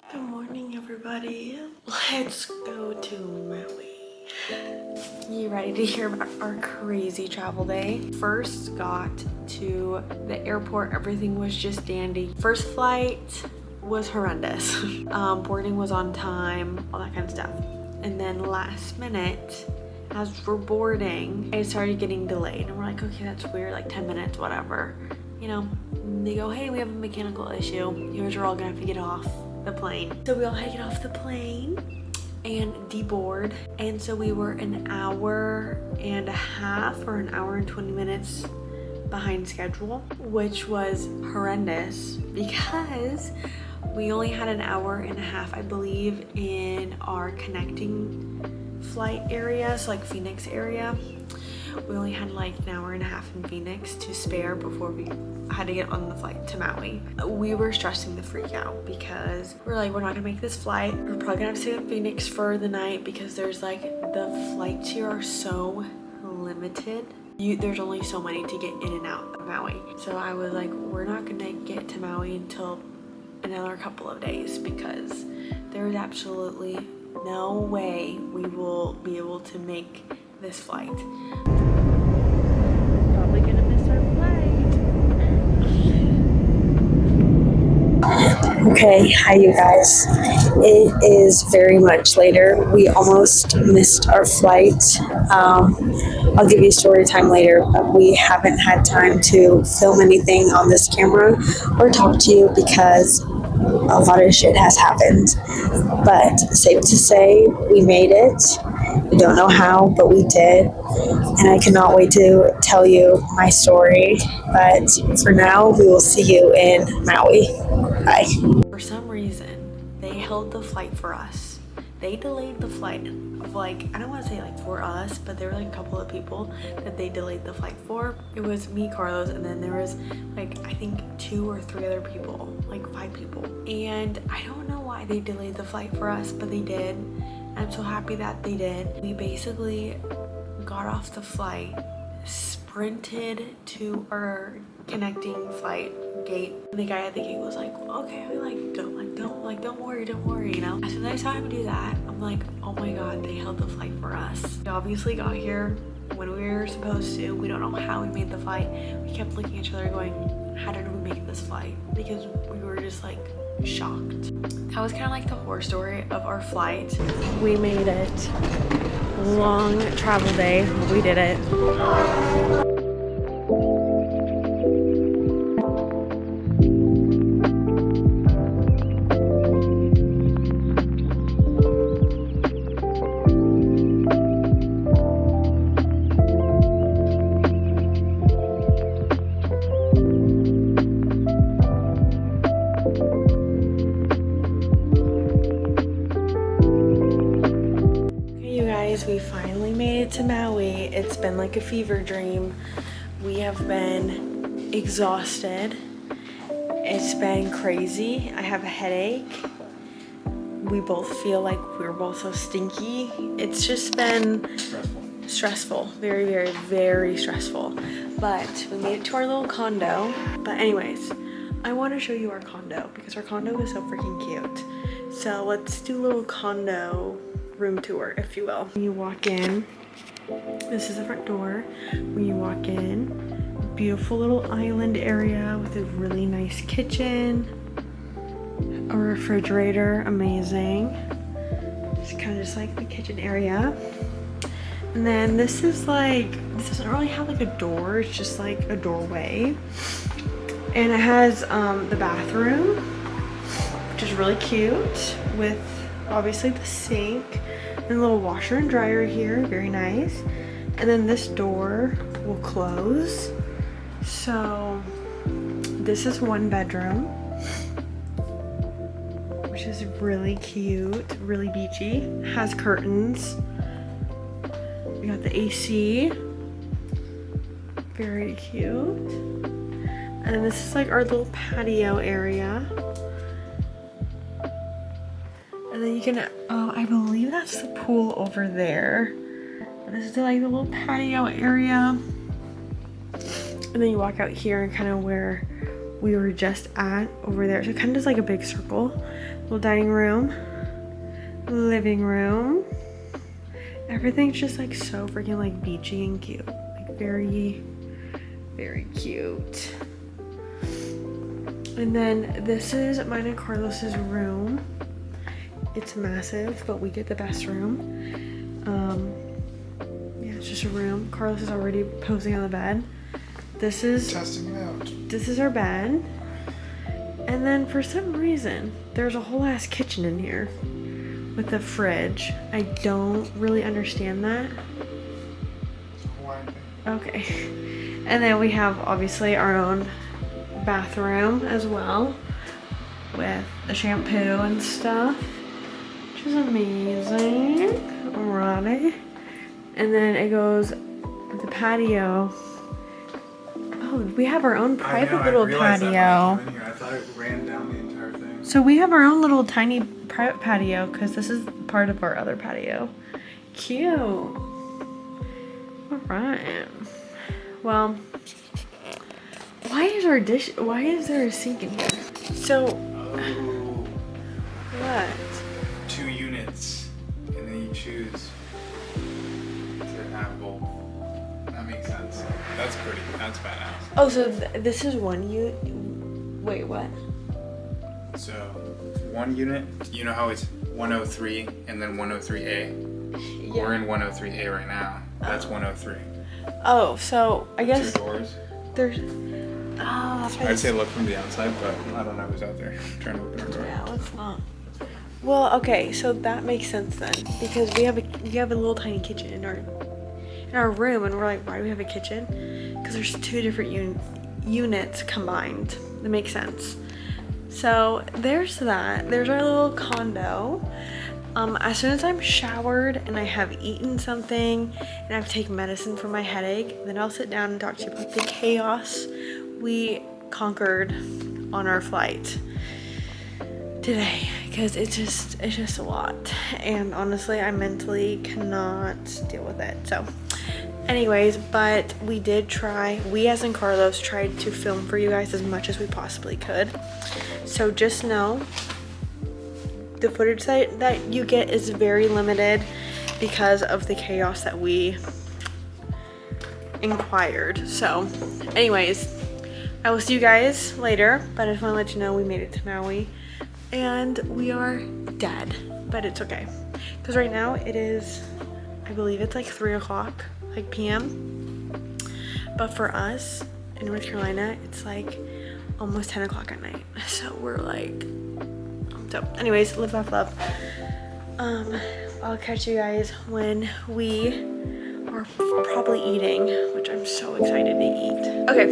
Good morning, everybody. Let's go to Maui. You ready to hear about our crazy travel day? First got to the airport, everything was just dandy. First flight was horrendous. Boarding was on time, all that kind of stuff. And then last minute, as we're boarding, it started getting delayed. And we're like, okay, that's weird, like 10 minutes, whatever. You know, and they go, hey, we have a mechanical issue. You guys are all gonna have to get off the plane. So we all had to get off the plane and deboard. And so we were an hour and a half or an hour and 20 minutes behind schedule, which was horrendous because we only had an hour and a half, I believe, in our connecting flight area, so like Phoenix area. We only had like an hour and a half in Phoenix to spare before we had to get on the flight to Maui. We were stressing the freak out because we're like, we're not gonna make this flight. We're probably gonna have to stay in Phoenix for the night because there's like, the flights here are so limited. There's only so many to get in and out of Maui. So I was like, we're not gonna get to Maui until another couple of days because there's absolutely no way we will be able to make this flight. Probably gonna miss our flight. Okay, hi you guys. It is very much later. We almost missed our flight. I'll give you story time later, but we haven't had time to film anything on this camera or talk to you because a lot of shit has happened. But safe to say, we made it. We don't know how, but we did. And I cannot wait to tell you my story. But for now, we will see you in Maui. Bye. For some reason, they held the flight for us. They delayed the flight of like, I don't want to say like for us, but there were like a couple of people that they delayed the flight for. It was me, Carlos, and then there was like, I think 2 or 3 other people, like 5 people. And I don't know why they delayed the flight for us, but they did. I'm so happy that they did. We basically got off the flight, sprinted to our connecting flight gate. And the guy at the gate was like, okay, don't worry, you know? As soon as I saw him do that, I'm like, oh my God, they held the flight for us. We obviously got here when we were supposed to. We don't know how we made the flight. We kept looking at each other going, how did we make this flight? Because we were just like shocked. That was kind of like the horror story of our flight. We made it. Long travel day. We did it. We finally made it to Maui. It's been like a fever dream. We have been exhausted. It's been crazy. I have a headache. We both feel like we're both so stinky. It's just been stressful. Very, very, very stressful. But we made it to our little condo. But anyways, I want to show you our condo because our condo is so freaking cute. So let's do a little condo room tour, if you will. When you walk in, this is the front door. When you walk in, beautiful little island area with a really nice kitchen, a refrigerator, amazing. It's kind of just like the kitchen area. And then this is like, this doesn't really have like a door, it's just like a doorway. And it has the bathroom, which is really cute, with obviously the sink and a little washer and dryer here, very nice. And then this door will close. So this is one bedroom, which is really cute, really beachy. Has curtains. We got the AC, very cute. And then this is like our little patio area. And then you can, I believe that's the pool over there. And this is like the little patio area. And then you walk out here and kind of where we were just at over there. So it kind of does like a big circle. Little dining room, living room. Everything's just like so freaking like beachy and cute. Like very, very cute. And then this is mine and Carlos's room. It's massive, but we get the best room. Yeah, it's just a room. Carlos is already posing on the bed. This is testing it out. This is our bed. And then for some reason, there's a whole ass kitchen in here with a fridge. I don't really understand that. Okay. And then we have obviously our own bathroom as well with a shampoo and stuff, which is amazing. Alrighty. And then it goes with the patio. Oh, we have our own private little patio. I thought it ran down the entire thing. So we have our own little tiny private patio because this is part of our other patio. Cute. All right. Well, why is there a sink in here? So, Oh, what? 2 units, and then you choose to have both. That makes sense. That's badass. Oh, so this is one wait, what? So, 1 unit, you know how it's 103 and then 103A? Yeah. We're in 103A right now. That's 103. Oh, so I guess 2 doors. there's. Oh, that's right. I'd say look from the outside, but I don't know who's out there trying to open our door. Yeah, let's not. Well, okay, so that makes sense then, because we have a little tiny kitchen in our room, and we're like, why do we have a kitchen? Because there's 2 different units combined. That makes sense. So there's that. There's our little condo. As soon as I'm showered and I have eaten something and I have to take medicine for my headache, then I'll sit down and talk to you about the chaos we conquered on our flight today, because it's just a lot, and honestly I mentally cannot deal with it. So anyways, but we as in Carlos tried to film for you guys as much as we possibly could. So just know the footage that you get is very limited because of the chaos that we inquired. So anyways, I will see you guys later, but I just want to let you know we made it to Maui and we are dead, but it's okay, because right now it is, I believe it's like 3 o'clock like p.m. but for us in North Carolina it's like almost 10 o'clock at night, so we're like, so anyways, live laugh love. I'll catch you guys when we are probably eating, which I'm so excited to eat. Okay,